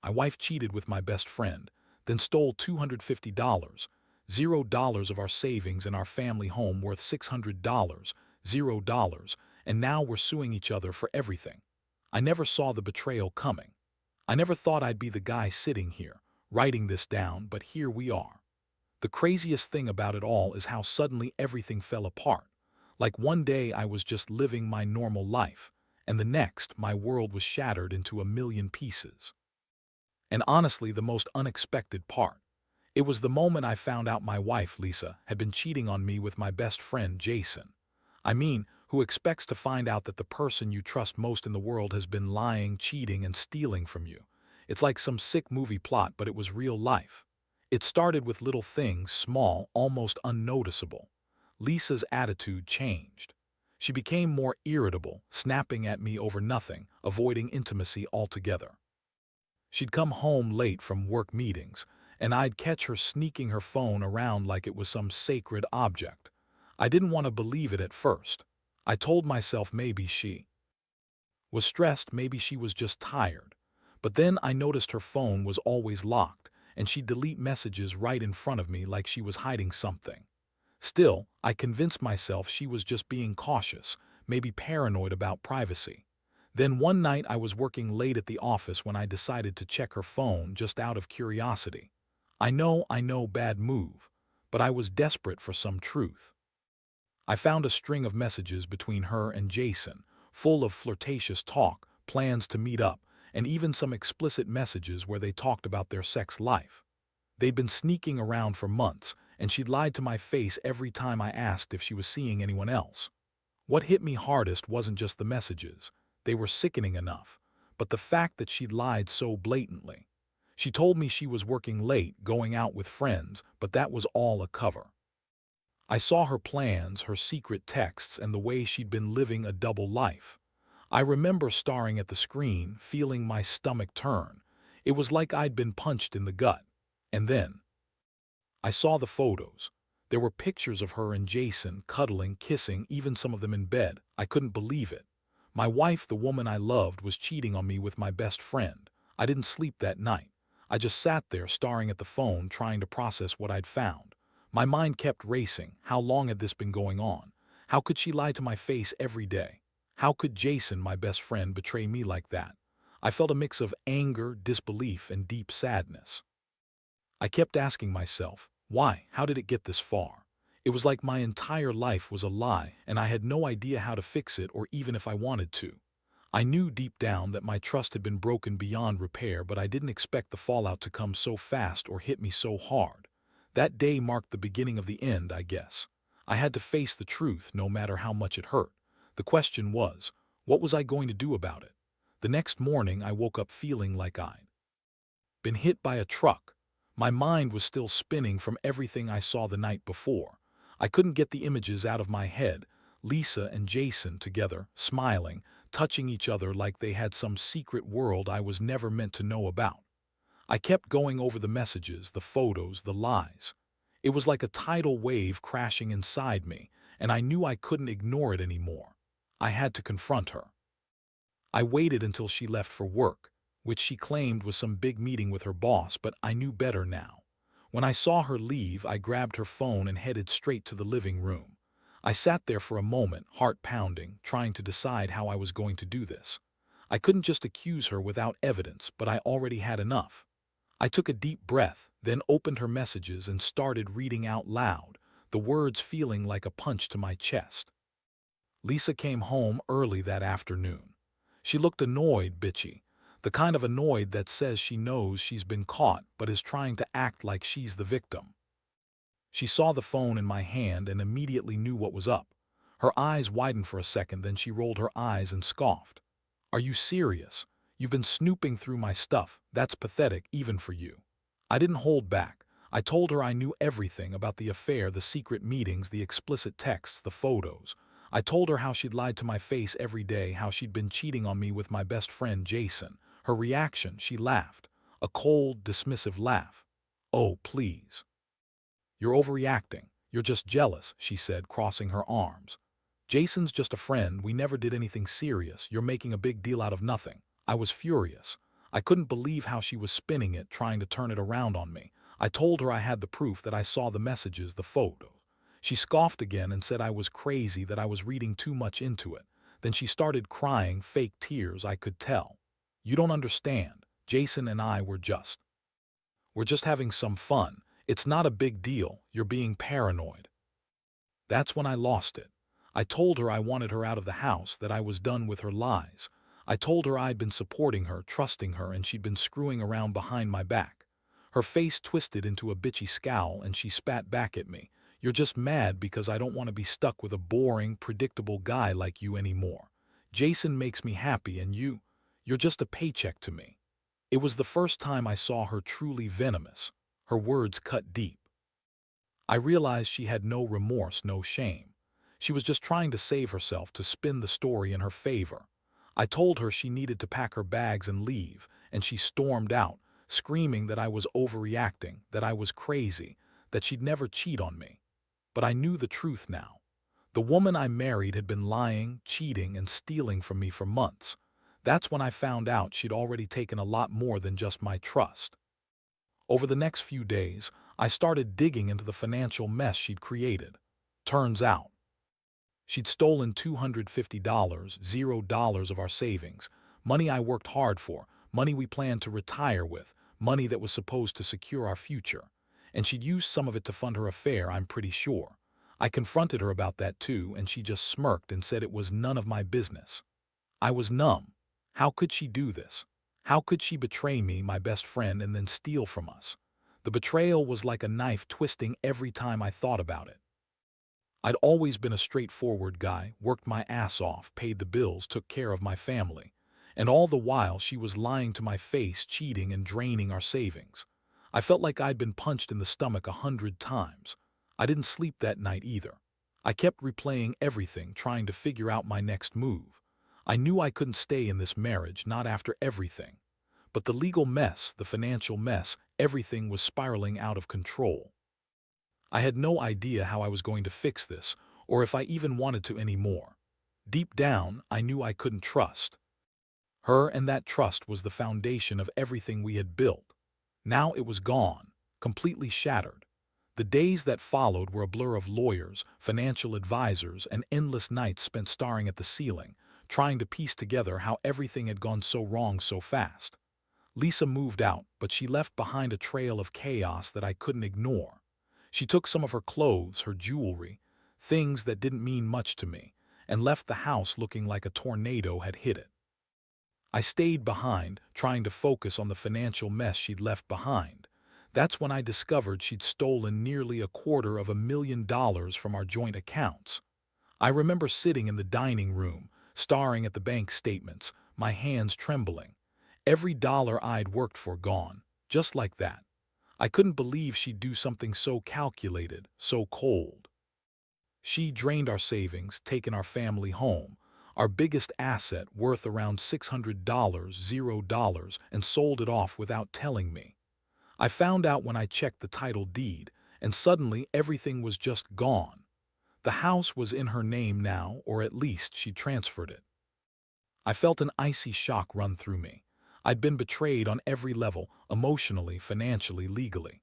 My wife cheated with my best friend, then stole $250, $0 of our savings and our family home worth $600, $0, and now we're suing each other for everything. I never saw the betrayal coming. I never thought I'd be the guy sitting here, writing this down, but here we are. The craziest thing about it all is how suddenly everything fell apart. Like one day I was just living my normal life, and the next my world was shattered into a million pieces. And honestly, the most unexpected part. It was the moment I found out my wife, Lisa, had been cheating on me with my best friend, Jason. I mean, who expects to find out that the person you trust most in the world has been lying, cheating, and stealing from you? It's like some sick movie plot, but it was real life. It started with little things, small, almost unnoticeable. Lisa's attitude changed. She became more irritable, snapping at me over nothing, avoiding intimacy altogether. She'd come home late from work meetings, and I'd catch her sneaking her phone around like it was some sacred object. I didn't want to believe it at first. I told myself maybe she was stressed, maybe she was just tired. But then I noticed her phone was always locked, and she'd delete messages right in front of me like she was hiding something. Still, I convinced myself she was just being cautious, maybe paranoid about privacy. Then one night I was working late at the office when I decided to check her phone just out of curiosity. I know, bad move, but I was desperate for some truth. I found a string of messages between her and Jason, full of flirtatious talk, plans to meet up, and even some explicit messages where they talked about their sex life. They'd been sneaking around for months, and she'd lied to my face every time I asked if she was seeing anyone else. What hit me hardest wasn't just the messages. They were sickening enough, but the fact that she'd lied so blatantly. She told me she was working late, going out with friends, but that was all a cover. I saw her plans, her secret texts, and the way she'd been living a double life. I remember staring at the screen, feeling my stomach turn. It was like I'd been punched in the gut. And then I saw the photos. There were pictures of her and Jason cuddling, kissing, even some of them in bed. I couldn't believe it. My wife, the woman I loved, was cheating on me with my best friend. I didn't sleep that night. I just sat there staring at the phone, trying to process what I'd found. My mind kept racing. How long had this been going on? How could she lie to my face every day? How could Jason, my best friend, betray me like that? I felt a mix of anger, disbelief, and deep sadness. I kept asking myself, why? How did it get this far? It was like my entire life was a lie, and I had no idea how to fix it or even if I wanted to. I knew deep down that my trust had been broken beyond repair, but I didn't expect the fallout to come so fast or hit me so hard. That day marked the beginning of the end, I guess. I had to face the truth, no matter how much it hurt. The question was, what was I going to do about it? The next morning, I woke up feeling like I'd been hit by a truck. My mind was still spinning from everything I saw the night before. I couldn't get the images out of my head. Lisa and Jason together, smiling, touching each other like they had some secret world I was never meant to know about. I kept going over the messages, the photos, the lies. It was like a tidal wave crashing inside me, and I knew I couldn't ignore it anymore. I had to confront her. I waited until she left for work, which she claimed was some big meeting with her boss, but I knew better now. When I saw her leave, I grabbed her phone and headed straight to the living room. I sat there for a moment, heart pounding, trying to decide how I was going to do this. I couldn't just accuse her without evidence, but I already had enough. I took a deep breath, then opened her messages and started reading out loud, the words feeling like a punch to my chest. Lisa came home early that afternoon. She looked annoyed, bitchy, the kind of annoyed that says she knows she's been caught but is trying to act like she's the victim. She saw the phone in my hand and immediately knew what was up. Her eyes widened for a second, then she rolled her eyes and scoffed. "Are you serious? You've been snooping through my stuff. That's pathetic, even for you." I didn't hold back. I told her I knew everything about the affair, the secret meetings, the explicit texts, the photos. I told her how she'd lied to my face every day, how she'd been cheating on me with my best friend Jason. Her reaction, she laughed. A cold, dismissive laugh. "Oh, please. You're overreacting. You're just jealous," she said, crossing her arms. "Jason's just a friend. We never did anything serious. You're making a big deal out of nothing." I was furious. I couldn't believe how she was spinning it, trying to turn it around on me. I told her I had the proof, that I saw the messages, the photos. She scoffed again and said I was crazy, that I was reading too much into it. Then she started crying, fake tears, I could tell. You don't understand. Jason and I we're just having some fun. It's not a big deal. You're being paranoid. That's when I lost it. I told her I wanted her out of the house, that I was done with her lies. I told her I'd been supporting her, trusting her, and she'd been screwing around behind my back. Her face twisted into a bitchy scowl and she spat back at me. You're just mad because I don't want to be stuck with a boring, predictable guy like you anymore. Jason makes me happy and you're just a paycheck to me. It was the first time I saw her truly venomous. Her words cut deep. I realized she had no remorse, no shame. She was just trying to save herself, to spin the story in her favor. I told her she needed to pack her bags and leave, and she stormed out, screaming that I was overreacting, that I was crazy, that she'd never cheat on me. But I knew the truth now. The woman I married had been lying, cheating, and stealing from me for months. That's when I found out she'd already taken a lot more than just my trust. Over the next few days, I started digging into the financial mess she'd created. Turns out, she'd stolen $250, $0 of our savings, money I worked hard for, money we planned to retire with, money that was supposed to secure our future. And she'd used some of it to fund her affair, I'm pretty sure. I confronted her about that too, and she just smirked and said it was none of my business. I was numb. How could she do this? How could she betray me, my best friend, and then steal from us? The betrayal was like a knife twisting every time I thought about it. I'd always been a straightforward guy, worked my ass off, paid the bills, took care of my family. And all the while she was lying to my face, cheating and draining our savings. I felt like I'd been punched in the stomach 100 times. I didn't sleep that night either. I kept replaying everything, trying to figure out my next move. I knew I couldn't stay in this marriage, not after everything. But the legal mess, the financial mess, everything was spiraling out of control. I had no idea how I was going to fix this, or if I even wanted to anymore. Deep down, I knew I couldn't trust her, and that trust was the foundation of everything we had built. Now it was gone, completely shattered. The days that followed were a blur of lawyers, financial advisors, and endless nights spent staring at the ceiling, trying to piece together how everything had gone so wrong so fast. Lisa moved out, but she left behind a trail of chaos that I couldn't ignore. She took some of her clothes, her jewelry, things that didn't mean much to me, and left the house looking like a tornado had hit it. I stayed behind, trying to focus on the financial mess she'd left behind. That's when I discovered she'd stolen nearly $250,000 from our joint accounts. I remember sitting in the dining room, staring at the bank statements, my hands trembling. Every dollar I'd worked for gone, just like that. I couldn't believe she'd do something so calculated, so cold. She drained our savings, taken our family home, our biggest asset worth around $600, $0, and sold it off without telling me. I found out when I checked the title deed, and suddenly everything was just gone. The house was in her name now, or at least she transferred it. I felt an icy shock run through me. I'd been betrayed on every level, emotionally, financially, legally.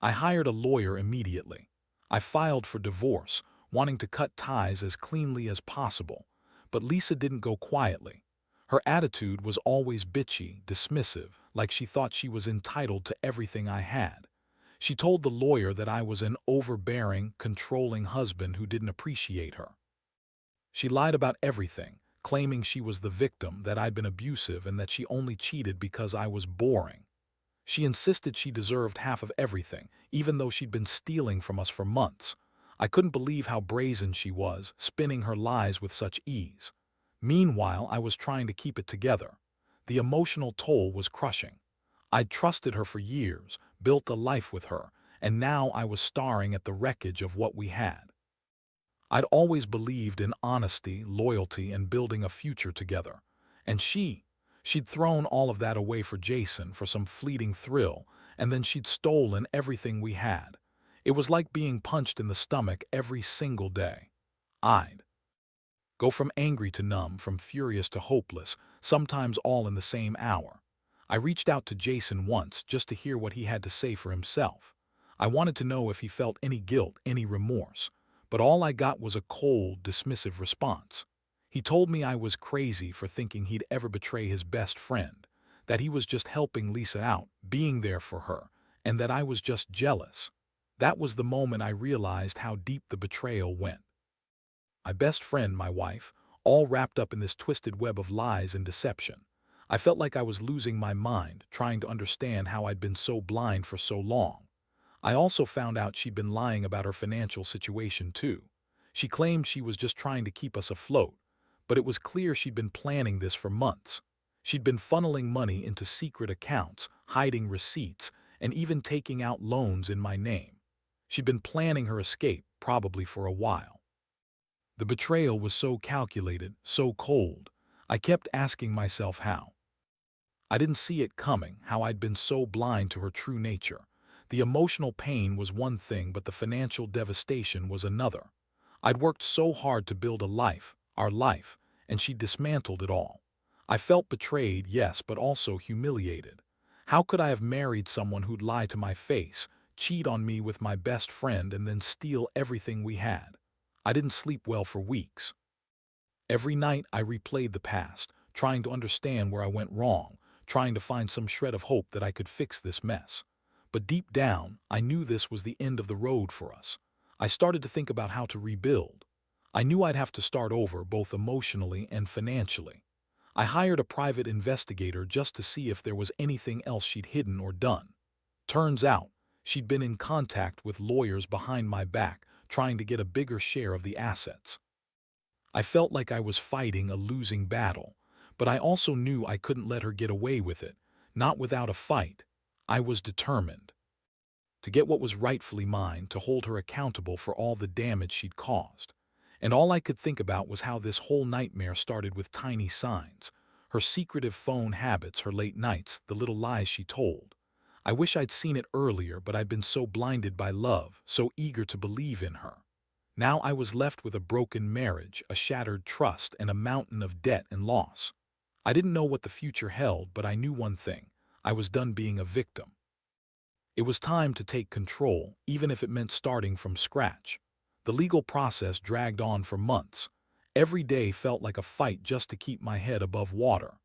I hired a lawyer immediately. I filed for divorce, wanting to cut ties as cleanly as possible. But Lisa didn't go quietly. Her attitude was always bitchy, dismissive, like she thought she was entitled to everything I had. She told the lawyer that I was an overbearing, controlling husband who didn't appreciate her. She lied about everything, claiming she was the victim, that I'd been abusive, and that she only cheated because I was boring. She insisted she deserved half of everything, even though she'd been stealing from us for months. I couldn't believe how brazen she was, spinning her lies with such ease. Meanwhile, I was trying to keep it together. The emotional toll was crushing. I'd trusted her for years, built a life with her, and now I was staring at the wreckage of what we had. I'd always believed in honesty, loyalty, and building a future together. And she'd thrown all of that away for Jason, for some fleeting thrill, and then she'd stolen everything we had. It was like being punched in the stomach every single day. I'd go from angry to numb, from furious to hopeless, sometimes all in the same hour. I reached out to Jason once just to hear what he had to say for himself. I wanted to know if he felt any guilt, any remorse, but all I got was a cold, dismissive response. He told me I was crazy for thinking he'd ever betray his best friend, that he was just helping Lisa out, being there for her, and that I was just jealous. That was the moment I realized how deep the betrayal went. My best friend, my wife, all wrapped up in this twisted web of lies and deception. I felt like I was losing my mind, trying to understand how I'd been so blind for so long. I also found out she'd been lying about her financial situation too. She claimed she was just trying to keep us afloat, but it was clear she'd been planning this for months. She'd been funneling money into secret accounts, hiding receipts, and even taking out loans in my name. She'd been planning her escape, probably for a while. The betrayal was so calculated, so cold. I kept asking myself how. I didn't see it coming, how I'd been so blind to her true nature. The emotional pain was one thing, but the financial devastation was another. I'd worked so hard to build a life, our life, and she dismantled it all. I felt betrayed, yes, but also humiliated. How could I have married someone who'd lie to my face, cheat on me with my best friend, and then steal everything we had? I didn't sleep well for weeks. Every night I replayed the past, trying to understand where I went wrong, trying to find some shred of hope that I could fix this mess. But deep down, I knew this was the end of the road for us. I started to think about how to rebuild. I knew I'd have to start over, both emotionally and financially. I hired a private investigator just to see if there was anything else she'd hidden or done. Turns out, she'd been in contact with lawyers behind my back, trying to get a bigger share of the assets. I felt like I was fighting a losing battle, but I also knew I couldn't let her get away with it, not without a fight. I was determined to get what was rightfully mine, to hold her accountable for all the damage she'd caused. And all I could think about was how this whole nightmare started with tiny signs: her secretive phone habits, her late nights, the little lies she told. I wish I'd seen it earlier, but I'd been so blinded by love, so eager to believe in her. Now I was left with a broken marriage, a shattered trust, and a mountain of debt and loss. I didn't know what the future held, but I knew one thing: I was done being a victim. It was time to take control, even if it meant starting from scratch. The legal process dragged on for months. Every day felt like a fight just to keep my head above water.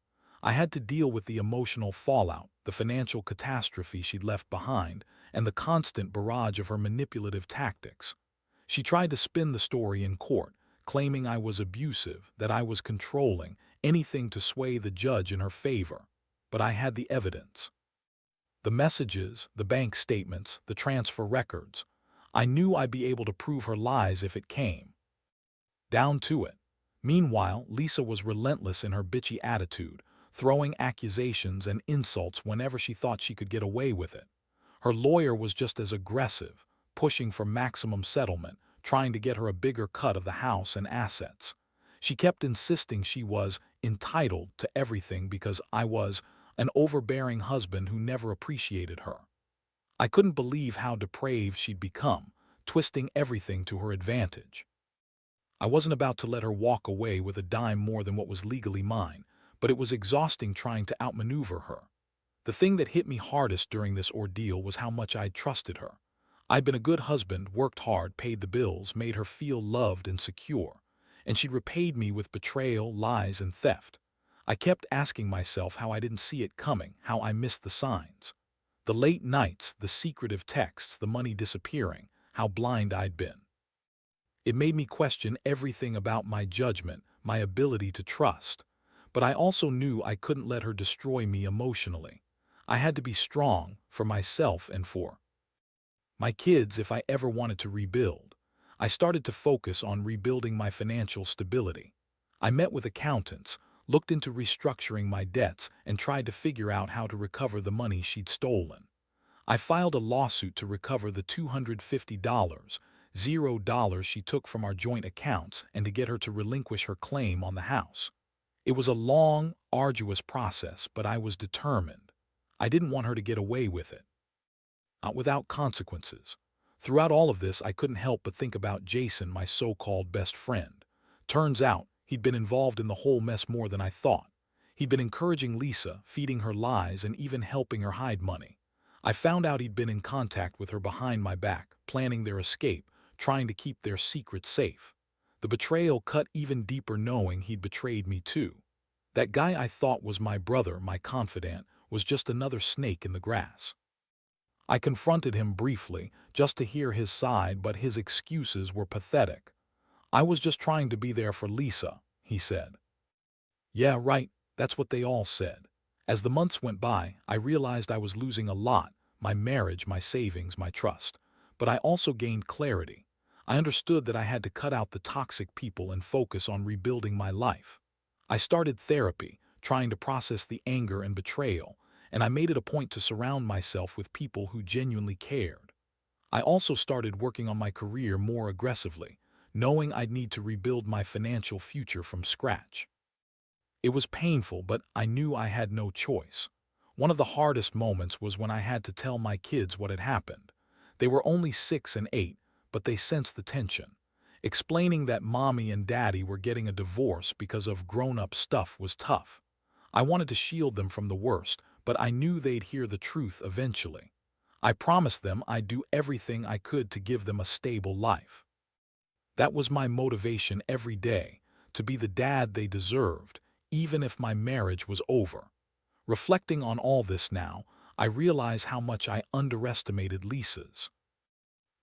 I had to deal with the emotional fallout, the financial catastrophe she'd left behind, and the constant barrage of her manipulative tactics. She tried to spin the story in court, claiming I was abusive, that I was controlling, anything to sway the judge in her favor. But I had the evidence. The messages, the bank statements, the transfer records. I knew I'd be able to prove her lies if it came down to it. Meanwhile, Lisa was relentless in her bitchy attitude, throwing accusations and insults whenever she thought she could get away with it. Her lawyer was just as aggressive, pushing for maximum settlement, trying to get her a bigger cut of the house and assets. She kept insisting she was entitled to everything because I was an overbearing husband who never appreciated her. I couldn't believe how depraved she'd become, twisting everything to her advantage. I wasn't about to let her walk away with a dime more than what was legally mine, but it was exhausting trying to outmaneuver her. The thing that hit me hardest during this ordeal was how much I'd trusted her. I'd been a good husband, worked hard, paid the bills, made her feel loved and secure, and she repaid me with betrayal, lies, and theft. I kept asking myself how I didn't see it coming, how I missed the signs. The late nights, the secretive texts, the money disappearing, how blind I'd been. It made me question everything about my judgment, my ability to trust. But I also knew I couldn't let her destroy me emotionally. I had to be strong, for myself and for my kids if I ever wanted to rebuild. I started to focus on rebuilding my financial stability. I met with accountants, looked into restructuring my debts, and tried to figure out how to recover the money she'd stolen. I filed a lawsuit to recover the $250, $0 she took from our joint accounts, and to get her to relinquish her claim on the house. It was a long, arduous process, but I was determined. I didn't want her to get away with it, not without consequences. Throughout all of this, I couldn't help but think about Jason, my so-called best friend. Turns out, he'd been involved in the whole mess more than I thought. He'd been encouraging Lisa, feeding her lies, and even helping her hide money. I found out he'd been in contact with her behind my back, planning their escape, trying to keep their secret safe. The betrayal cut even deeper knowing he'd betrayed me too. That guy I thought was my brother, my confidant, was just another snake in the grass. I confronted him briefly, just to hear his side, but his excuses were pathetic. "I was just trying to be there for Lisa," he said. Yeah, right, that's what they all said. As the months went by, I realized I was losing a lot: my marriage, my savings, my trust. But I also gained clarity. I understood that I had to cut out the toxic people and focus on rebuilding my life. I started therapy, trying to process the anger and betrayal, and I made it a point to surround myself with people who genuinely cared. I also started working on my career more aggressively, knowing I'd need to rebuild my financial future from scratch. It was painful, but I knew I had no choice. One of the hardest moments was when I had to tell my kids what had happened. They were only 6 and 8, but they sensed the tension. Explaining that mommy and daddy were getting a divorce because of grown-up stuff was tough. I wanted to shield them from the worst, but I knew they'd hear the truth eventually. I promised them I'd do everything I could to give them a stable life. That was my motivation every day, to be the dad they deserved, even if my marriage was over. Reflecting on all this now, I realize how much I underestimated Lisa's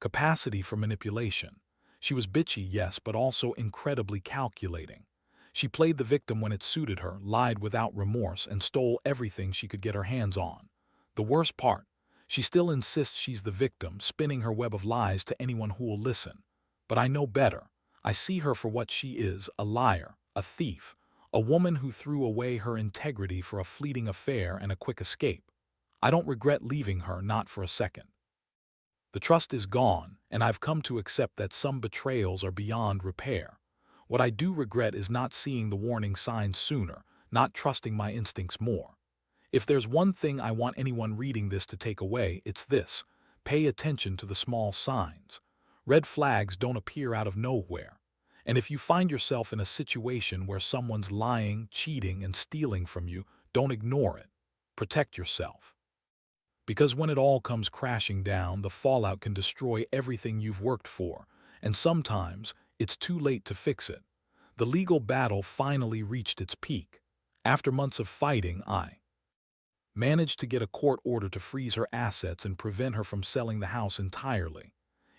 capacity for manipulation. She was bitchy, yes, but also incredibly calculating. She played the victim when it suited her, lied without remorse, and stole everything she could get her hands on. The worst part, she still insists she's the victim, spinning her web of lies to anyone who will listen. But I know better. I see her for what she is: a liar, a thief, a woman who threw away her integrity for a fleeting affair and a quick escape. I don't regret leaving her, not for a second. The trust is gone, and I've come to accept that some betrayals are beyond repair. What I do regret is not seeing the warning signs sooner, not trusting my instincts more. If there's one thing I want anyone reading this to take away, it's this: pay attention to the small signs. Red flags don't appear out of nowhere. And if you find yourself in a situation where someone's lying, cheating, and stealing from you, don't ignore it. Protect yourself. Because when it all comes crashing down, the fallout can destroy everything you've worked for, and sometimes it's too late to fix it. The legal battle finally reached its peak. After months of fighting, I managed to get a court order to freeze her assets and prevent her from selling the house entirely.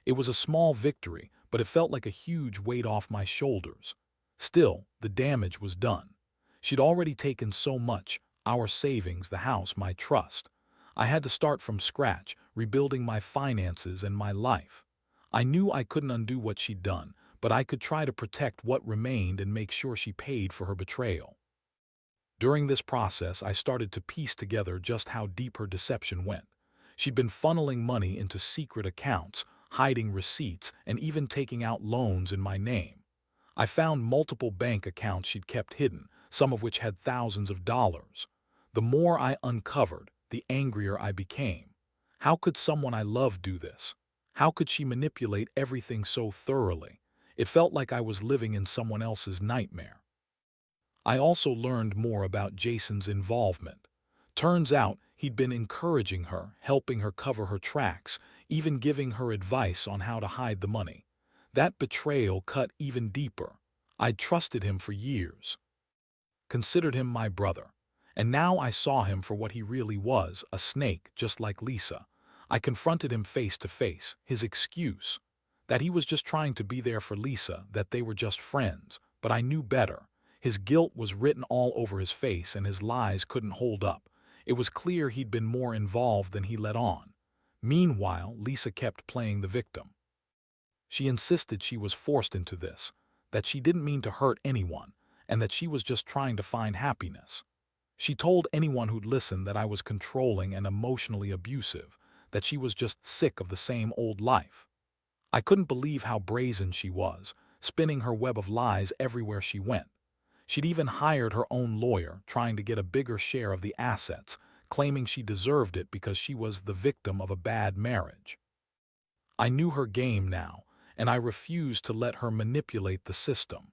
It was a small victory, but it felt like a huge weight off my shoulders. Still, the damage was done. She'd already taken so much: our savings, the house, my trust. I had to start from scratch, rebuilding my finances and my life. I knew I couldn't undo what she'd done, but I could try to protect what remained and make sure she paid for her betrayal. During this process, I started to piece together just how deep her deception went. She'd been funneling money into secret accounts, hiding receipts, and even taking out loans in my name. I found multiple bank accounts she'd kept hidden, some of which had thousands of dollars. The more I uncovered, the angrier I became. How could someone I loved do this? How could she manipulate everything so thoroughly? It felt like I was living in someone else's nightmare. I also learned more about Jason's involvement. Turns out he'd been encouraging her, helping her cover her tracks, even giving her advice on how to hide the money. That betrayal cut even deeper. I'd trusted him for years, considered him my brother. And now I saw him for what he really was: a snake, just like Lisa. I confronted him face to face. His excuse: that he was just trying to be there for Lisa, that they were just friends. But I knew better. His guilt was written all over his face, and his lies couldn't hold up. It was clear he'd been more involved than he let on. Meanwhile, Lisa kept playing the victim. She insisted she was forced into this, that she didn't mean to hurt anyone, and that she was just trying to find happiness. She told anyone who'd listen that I was controlling and emotionally abusive, that she was just sick of the same old life. I couldn't believe how brazen she was, spinning her web of lies everywhere she went. She'd even hired her own lawyer, trying to get a bigger share of the assets, claiming she deserved it because she was the victim of a bad marriage. I knew her game now, and I refused to let her manipulate the system.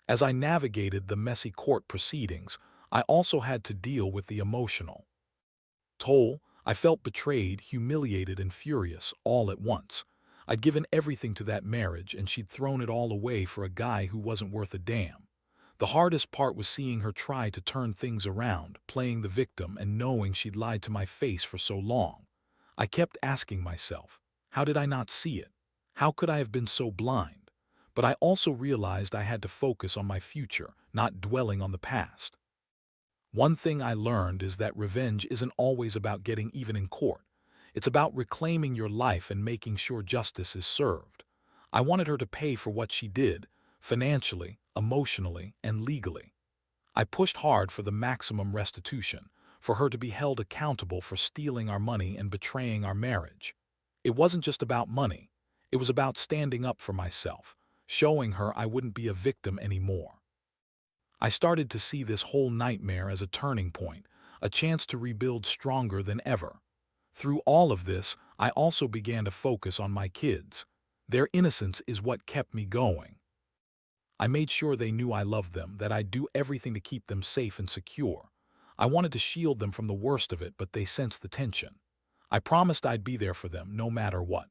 As I navigated the messy court proceedings, I also had to deal with the emotional toll. I felt betrayed, humiliated, and furious all at once. I'd given everything to that marriage, and she'd thrown it all away for a guy who wasn't worth a damn. The hardest part was seeing her try to turn things around, playing the victim and knowing she'd lied to my face for so long. I kept asking myself, how did I not see it? How could I have been so blind? But I also realized I had to focus on my future, not dwelling on the past. One thing I learned is that revenge isn't always about getting even in court. It's about reclaiming your life and making sure justice is served. I wanted her to pay for what she did, financially, emotionally, and legally. I pushed hard for the maximum restitution, for her to be held accountable for stealing our money and betraying our marriage. It wasn't just about money. It was about standing up for myself, showing her I wouldn't be a victim anymore. I started to see this whole nightmare as a turning point, a chance to rebuild stronger than ever. Through all of this, I also began to focus on my kids. Their innocence is what kept me going. I made sure they knew I loved them, that I'd do everything to keep them safe and secure. I wanted to shield them from the worst of it, but they sensed the tension. I promised I'd be there for them, no matter what.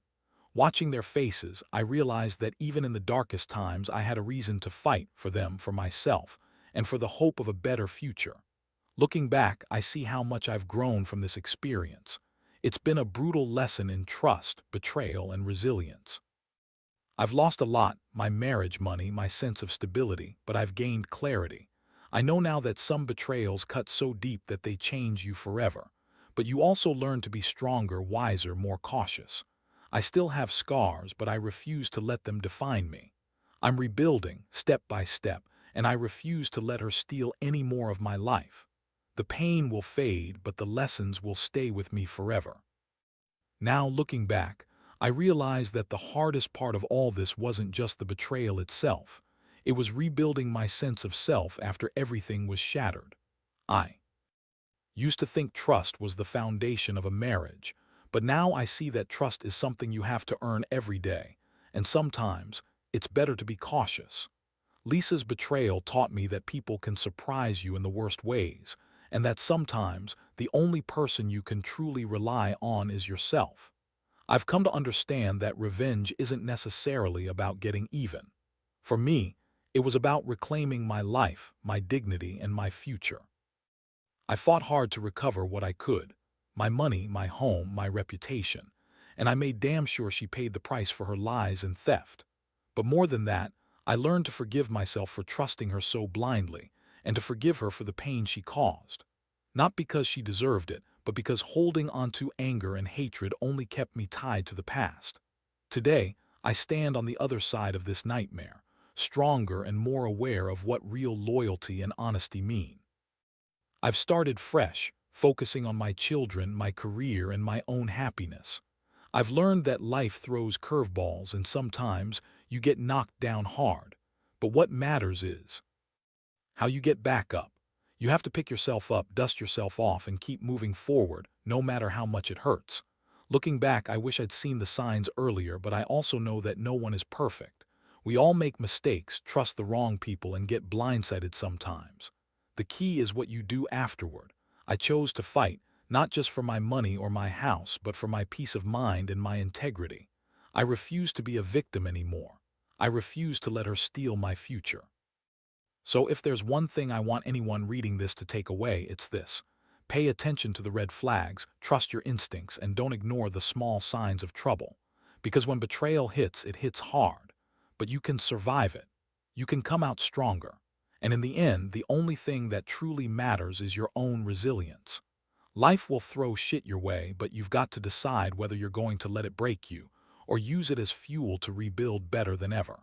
Watching their faces, I realized that even in the darkest times, I had a reason to fight for them, for myself, and for the hope of a better future. Looking back, I see how much I've grown from this experience. It's been a brutal lesson in trust, betrayal, and resilience. I've lost a lot, my marriage money, my sense of stability, but I've gained clarity. I know now that some betrayals cut so deep that they change you forever. But you also learn to be stronger, wiser, more cautious. I still have scars, but I refuse to let them define me. I'm rebuilding, step by step, and I refuse to let her steal any more of my life. The pain will fade, but the lessons will stay with me forever. Now, looking back, I realized that the hardest part of all this wasn't just the betrayal itself. It was rebuilding my sense of self after everything was shattered. I used to think trust was the foundation of a marriage, but now I see that trust is something you have to earn every day, and sometimes it's better to be cautious. Lisa's betrayal taught me that people can surprise you in the worst ways, and that sometimes the only person you can truly rely on is yourself. I've come to understand that revenge isn't necessarily about getting even. For me, it was about reclaiming my life, my dignity, and my future. I fought hard to recover what I could, my money, my home, my reputation, and I made damn sure she paid the price for her lies and theft. But more than that, I learned to forgive myself for trusting her so blindly, and to forgive her for the pain she caused. Not because she deserved it, but because holding on to anger and hatred only kept me tied to the past. Today, I stand on the other side of this nightmare, stronger and more aware of what real loyalty and honesty mean. I've started fresh, focusing on my children, my career, and my own happiness. I've learned that life throws curveballs and sometimes you get knocked down hard. But what matters is how you get back up. You have to pick yourself up, dust yourself off, and keep moving forward, no matter how much it hurts. Looking back, I wish I'd seen the signs earlier, but I also know that no one is perfect. We all make mistakes, trust the wrong people, and get blindsided sometimes. The key is what you do afterward. I chose to fight, not just for my money or my house, but for my peace of mind and my integrity. I refuse to be a victim anymore. I refuse to let her steal my future. So if there's one thing I want anyone reading this to take away, it's this. Pay attention to the red flags, trust your instincts, and don't ignore the small signs of trouble. Because when betrayal hits, it hits hard. But you can survive it. You can come out stronger. And in the end, the only thing that truly matters is your own resilience. Life will throw shit your way, but you've got to decide whether you're going to let it break you or use it as fuel to rebuild better than ever.